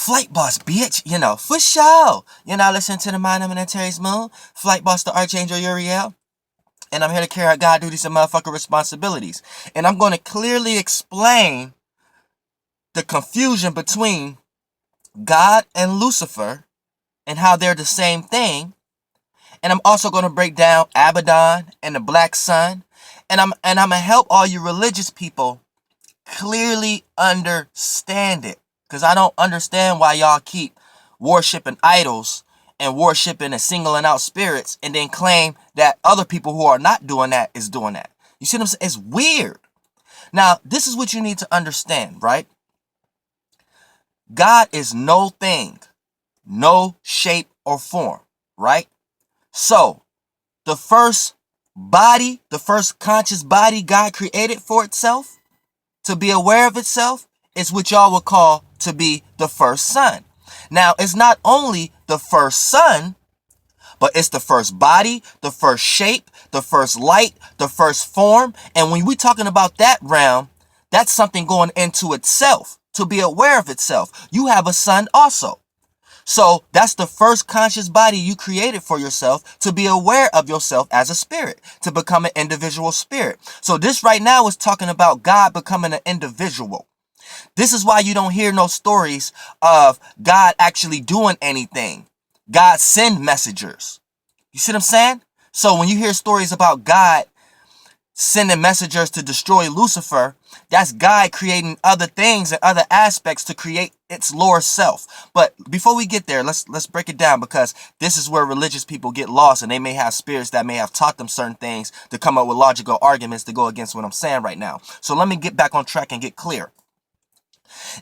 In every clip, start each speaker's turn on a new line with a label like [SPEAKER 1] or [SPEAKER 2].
[SPEAKER 1] Flight Boss, bitch, for sure. Listen to the Mind of Terry's Moon, Flight Boss, the Archangel Uriel. And I'm here to carry out God duties and motherfucking responsibilities. And I'm going to clearly explain the confusion between God and Lucifer and how they're the same thing. And I'm also going to break down Abaddon and the Black Sun. And I'm going to help all you religious people clearly understand it. Because I don't understand why y'all keep worshiping idols and worshiping and singling out spirits and then claim that other people who are not doing that is doing that. You see what I'm saying? It's weird. Now, this is what you need to understand, right? God is no thing, no shape or form, right? So, the first body, the first conscious body God created for itself, to be aware of itself, is what y'all would call to be the first son. Now, it's not only the first son, but it's the first body, the first shape, the first light, the first form. And when we talking about that realm, that's something going into itself, to be aware of itself. You have a son also. So that's the first conscious body you created for yourself, to be aware of yourself as a spirit, to become an individual spirit. So this right now is talking about God becoming an individual. This is why you don't hear no stories of God actually doing anything. God send messengers. You see what I'm saying? So when you hear stories about God sending messengers to destroy Lucifer, that's God creating other things and other aspects to create its lower self. But before we get there, let's break it down, because this is where religious people get lost, and they may have spirits that may have taught them certain things to come up with logical arguments to go against what I'm saying right now. So let me get back on track and get clear.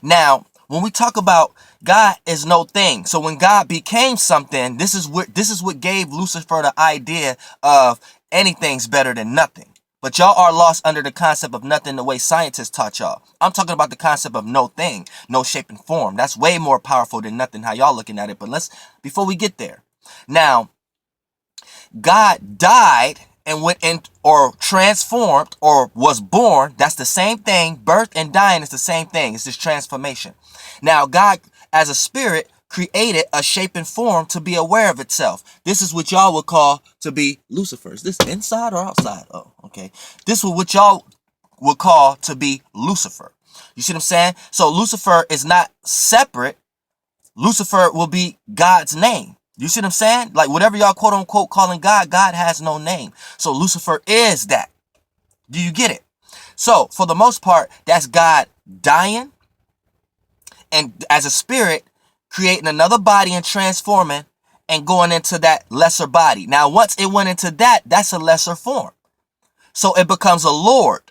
[SPEAKER 1] Now, when we talk about God is no thing, so when God became something, this is what gave Lucifer the idea of anything's better than nothing. But y'all are lost under the concept of nothing the way scientists taught y'all. I'm talking about the concept of no thing, no shape and form. That's way more powerful than nothing, how y'all looking at it. But before we get there, now, God died and went in, or transformed, or was born. That's the same thing. Birth and dying is the same thing. It's this transformation. Now, God, as a spirit, created a shape and form to be aware of itself. This is what y'all would call to be Lucifer. Is this inside or outside? Oh, okay. This is what y'all would call to be Lucifer. You see what I'm saying? So Lucifer is not separate. Lucifer will be God's name. You see what I'm saying? Like whatever y'all quote unquote calling God, God has no name. So Lucifer is that. Do you get it? So for the most part, that's God dying and as a spirit creating another body and transforming and going into that lesser body. Now, once it went into that, that's a lesser form. So it becomes a Lord.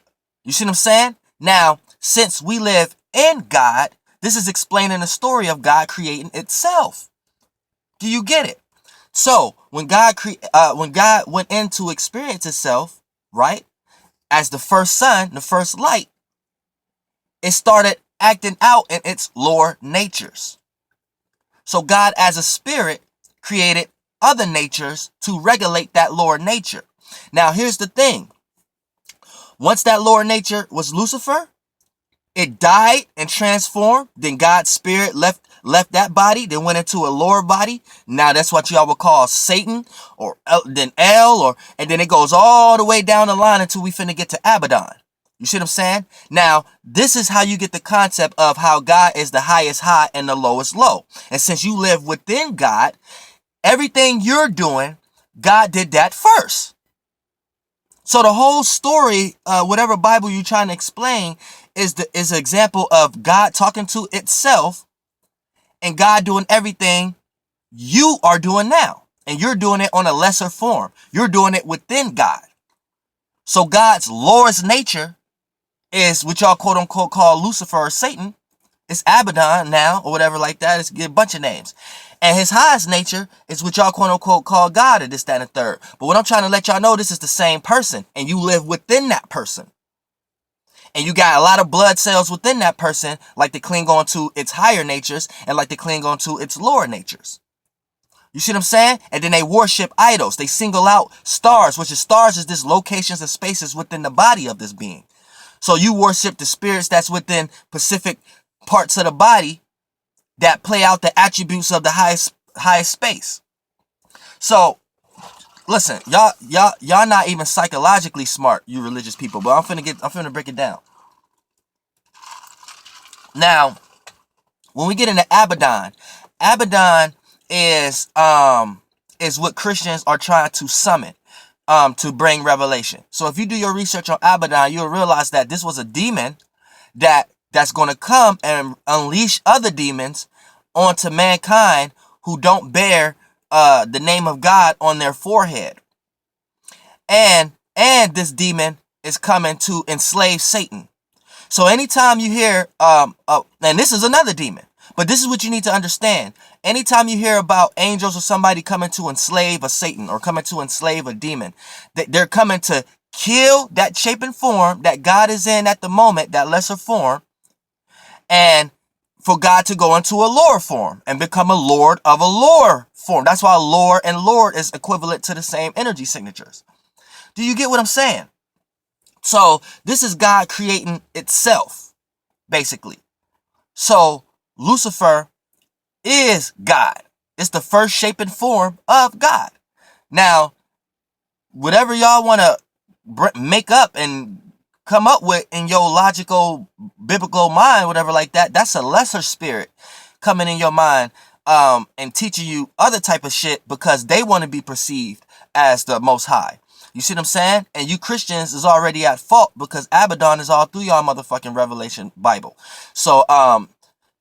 [SPEAKER 1] You see what I'm saying? Now, since we live in God, this is explaining the story of God creating itself. Do you get it? So when God went in to experience itself, right, as the first son, the first light, it started acting out in its lower natures. So God, as a spirit, created other natures to regulate that lower nature. Now, here's the thing. Once that lower nature was Lucifer, it died and transformed. Then God's spirit left that body, then went into a lower body. Now that's what y'all would call Satan, or then El, and then it goes all the way down the line until we finna get to Abaddon. You see what I'm saying? Now, this is how you get the concept of how God is the highest high and the lowest low. And since you live within God, everything you're doing, God did that first. So the whole story, whatever Bible you're trying to explain, is an example of God talking to itself and God doing everything you are doing now. And you're doing it on a lesser form. You're doing it within God. So God's lowest nature is what y'all quote unquote call Lucifer or Satan. It's Abaddon now, or whatever like that. It's a bunch of names. And his highest nature is what y'all quote unquote call God, or this, that, and the third. But what I'm trying to let y'all know, this is the same person, and you live within that person. And you got a lot of blood cells within that person, like to cling on to its higher natures and like to cling on to its lower natures. You see what I'm saying? And then they worship idols. They single out stars, which is stars is this locations and spaces within the body of this being. So you worship the spirits that's within specific parts of the body that play out the attributes of the highest space. So listen, y'all not even psychologically smart, you religious people, but I'm finna break it down. Now, when we get into Abaddon, Abaddon is what Christians are trying to summon to bring revelation. So if you do your research on Abaddon, you'll realize that this was a demon that's going to come and unleash other demons onto mankind who don't bear the name of God on their forehead. And this demon is coming to enslave Satan. So anytime you hear, and this is another demon, but this is what you need to understand. Anytime you hear about angels or somebody coming to enslave a Satan or coming to enslave a demon, they're coming to kill that shape and form that God is in at the moment, that lesser form, and for God to go into a lower form and become a lord of a lower form. That's why lord and lord is equivalent to the same energy signatures. Do you get what I'm saying? So this is God creating itself, basically. So Lucifer is God. It's the first shape and form of God. Now, whatever y'all want to make up and come up with in your logical, biblical mind, whatever like that, that's a lesser spirit coming in your mind and teaching you other type of shit because they want to be perceived as the most high. You see what I'm saying? And you Christians is already at fault because Abaddon is all through y'all motherfucking Revelation Bible. So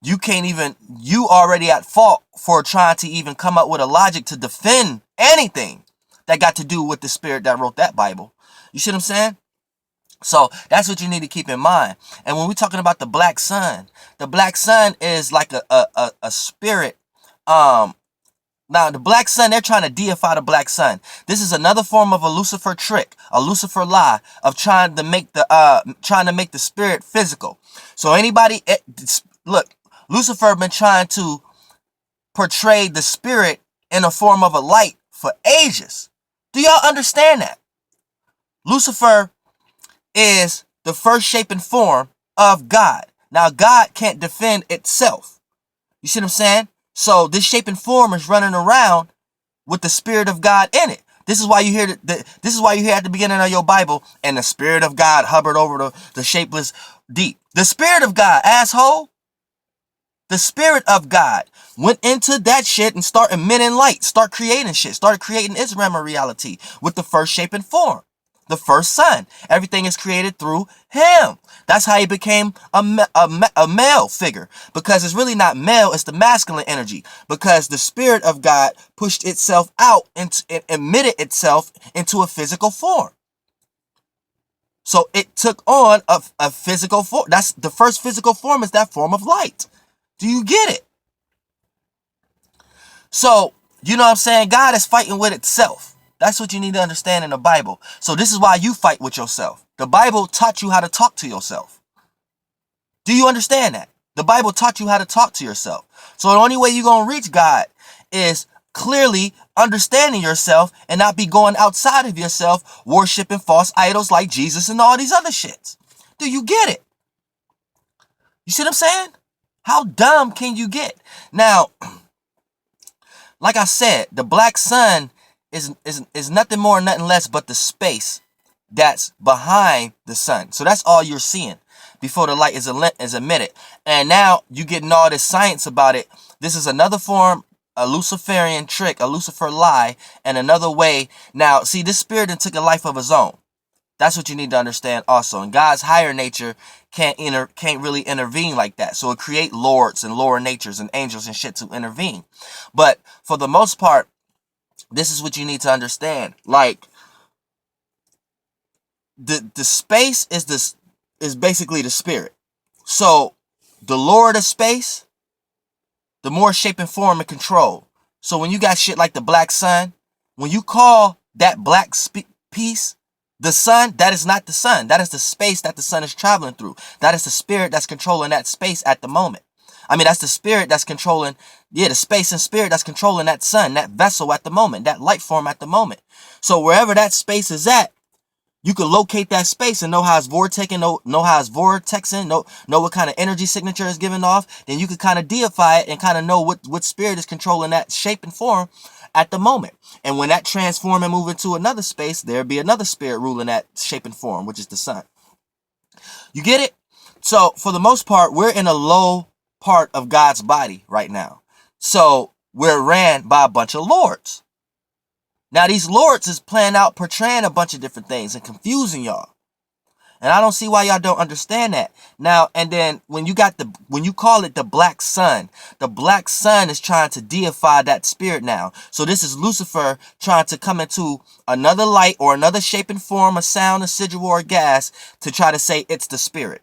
[SPEAKER 1] you already at fault for trying to even come up with a logic to defend anything that got to do with the spirit that wrote that Bible. You see what I'm saying? So that's what you need to keep in mind. And when we're talking about the black sun is like a spirit. Now, the black sun, they're trying to deify the black sun. This is another form of a Lucifer trick, a Lucifer lie of trying to make the spirit physical. So anybody, look, Lucifer been trying to portray the spirit in a form of a light for ages. Do y'all understand that? Lucifer is the first shape and form of God. Now, God can't defend itself. You see what I'm saying? So this shape and form is running around with the spirit of God in it. This is why you hear this is why you hear at the beginning of your Bible, and the spirit of God hovered over the shapeless deep. The spirit of God, asshole. The spirit of God went into that shit and started emitting light, start creating shit, started creating its realm of reality with the first shape and form. The first son. Everything is created through him. That's how he became a male figure. Because it's really not male, it's the masculine energy. Because the spirit of God pushed itself out and emitted itself into a physical form. So it took on a physical form. That's the first physical form, is that form of light. Do you get it? So, you know what I'm saying? God is fighting with itself. That's what you need to understand in the Bible. So this is why you fight with yourself. The Bible taught you how to talk to yourself. Do you understand that? The Bible taught you how to talk to yourself. So the only way you're going to reach God is clearly understanding yourself and not be going outside of yourself, worshiping false idols like Jesus and all these other shits. Do you get it? You see what I'm saying? How dumb can you get? Now, like I said, the black sun is nothing more, nothing less but the space that's behind the sun. So that's all you're seeing before the light is emitted. And now you getting all this science about it. This is another form, a Luciferian trick, a Lucifer lie, and another way. Now, see, this spirit took a life of his own. That's what you need to understand also. And God's higher nature can't really intervene like that. So it create lords and lower natures and angels and shit to intervene. But for the most part, this is what you need to understand. Like, the space is basically the spirit. So the lower the space, the more shape and form and control. So when you got shit like the black sun, when you call that black piece the sun, that is not the sun. That is the space that the sun is traveling through. That is the spirit that's controlling that space at the moment. I mean, that's the spirit that's controlling, the space and spirit that's controlling that sun, that vessel at the moment, that light form at the moment. So wherever that space is at, You could locate that space and know how it's vortexing, know how it's vortexing, know what kind of energy signature is giving off. Then you could kind of deify it and kind of know what spirit is controlling that shape and form at the moment. And when that transform and move into another space, there'll be another spirit ruling that shape and form, which is the sun. You get it? So for the most part, we're in a low part of God's body right now. So we're ran by a bunch of lords. Now these lords is playing out, portraying a bunch of different things and confusing y'all. And I don't see why y'all don't understand that. Now, and then when you call it the black sun is trying to deify that spirit now. So this is Lucifer trying to come into another light or another shape and form, a sound, a sigil, or a gas to try to say it's the spirit.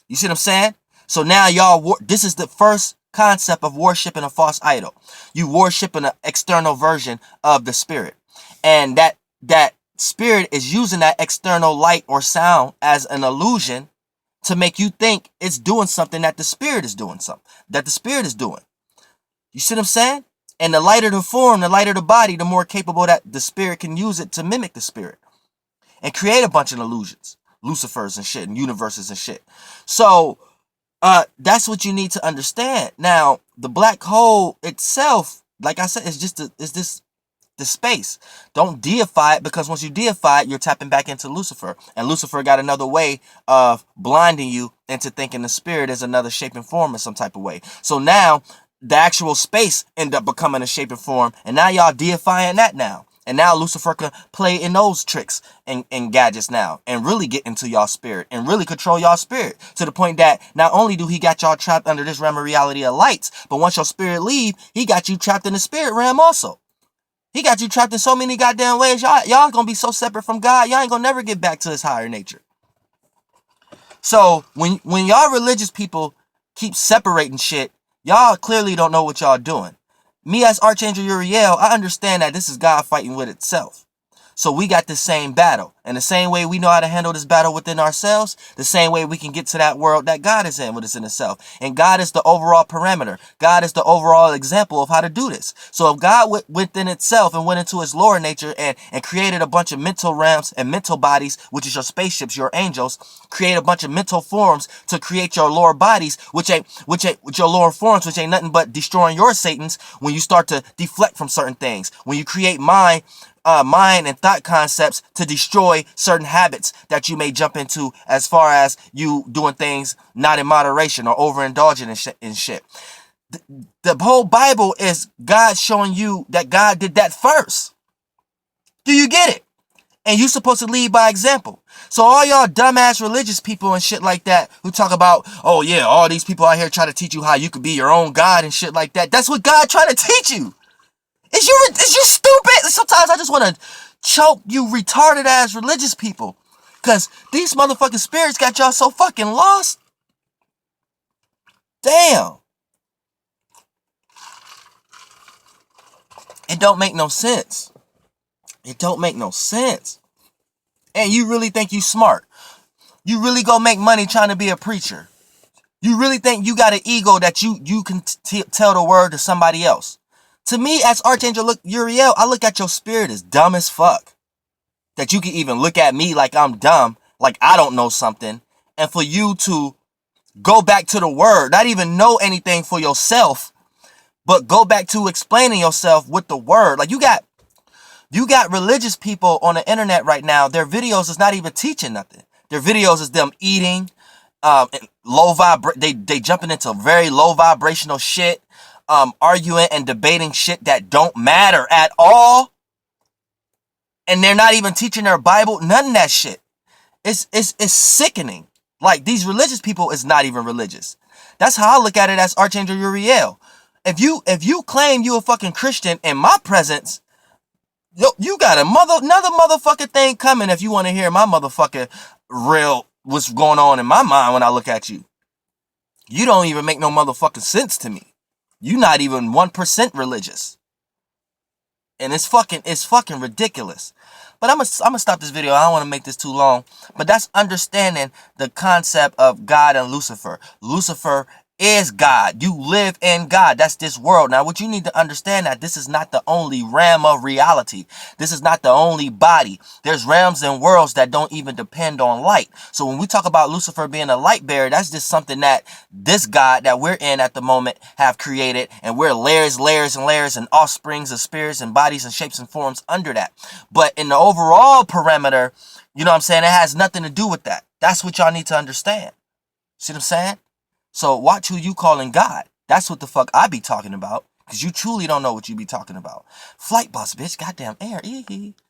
[SPEAKER 1] You see what I'm saying? So now y'all, this is the first concept of worshiping a false idol. You worshiping an external version of the spirit. And that spirit is using that external light or sound as an illusion to make you think it's doing something that the spirit is doing You see what I'm saying? And the lighter the form, the lighter the body, the more capable that the spirit can use it to mimic the spirit and create a bunch of illusions, Lucifers and shit, and universes and shit. So that's what you need to understand. Now, the black hole itself, like I said, is just the space. Don't deify it, because once you deify it, you're tapping back into Lucifer. And Lucifer got another way of blinding you into thinking the spirit is another shape and form in some type of way. So now the actual space end up becoming a shape and form, and now y'all deifying that now. And now Lucifer can play in those tricks and gadgets now and really get into y'all spirit and really control y'all spirit to the point that not only do he got y'all trapped under this realm of reality of lights, but once your spirit leave, he got you trapped in the spirit realm also. He got you trapped in so many goddamn ways. Y'all gonna be so separate from God, y'all ain't gonna never get back to his higher nature. So when y'all religious people keep separating shit, y'all clearly don't know what y'all doing. Me as Archangel Uriel, I understand that this is God fighting with itself. So we got the same battle. And the same way we know how to handle this battle within ourselves, the same way we can get to that world that God is in with us in itself. And God is the overall parameter. God is the overall example of how to do this. So if God went within itself and went into his lower nature and created a bunch of mental realms and mental bodies, which is your spaceships, your angels, create a bunch of mental forms to create your lower bodies, which ain't your lower forms, which ain't nothing but destroying your Satans when you start to deflect from certain things. When you create mind and thought concepts to destroy certain habits that you may jump into, as far as you doing things not in moderation or overindulging in shit. The whole Bible is God showing you that God did that first. Do you get it? And you supposed to lead by example. So all y'all dumbass religious people and shit like that who talk about, oh yeah, all these people out here try to teach you how you could be your own God and shit like that. That's what God trying to teach you. Is you stupid? Sometimes I just want to choke you retarded ass religious people. Because these motherfucking spirits got y'all so fucking lost. Damn. It don't make no sense. It don't make no sense. And you really think you smart. You really go make money trying to be a preacher. You really think you got an ego that you can tell the word to somebody else. To me, as Archangel Uriel, I look at your spirit as dumb as fuck. That you can even look at me like I'm dumb, like I don't know something. And for you to go back to the word, not even know anything for yourself, but go back to explaining yourself with the word. Like you got religious people on the internet right now. Their videos is not even teaching nothing. Their videos is them eating, they jumping into very low vibrational shit, arguing and debating shit that don't matter at all. And they're not even teaching their Bible, none of that shit. It's sickening. Like, these religious people is not even religious. That's how I look at it as Archangel Uriel. If you claim you a fucking Christian in my presence, you got another motherfucking thing coming if you want to hear my motherfucking real, what's going on in my mind when I look at you. You don't even make no motherfucking sense to me. You not even 1% religious. And it's fucking ridiculous. But I'm gonna stop this video. I don't want to make this too long. But that's understanding the concept of God and Lucifer. Lucifer is God. You live in God. That's this world. Now, what you need to understand that this is not the only realm of reality. This is not the only body. There's realms and worlds that don't even depend on light. So when we talk about Lucifer being a light bearer, that's just something that this God that we're in at the moment have created. And we're layers, layers, and layers and offsprings of spirits and bodies and shapes and forms under that. But in the overall parameter, you know what I'm saying? It has nothing to do with that. That's what y'all need to understand. See what I'm saying? So watch who you calling God. That's what the fuck I be talking about. Because you truly don't know what you be talking about. Flight bus, bitch. Goddamn air.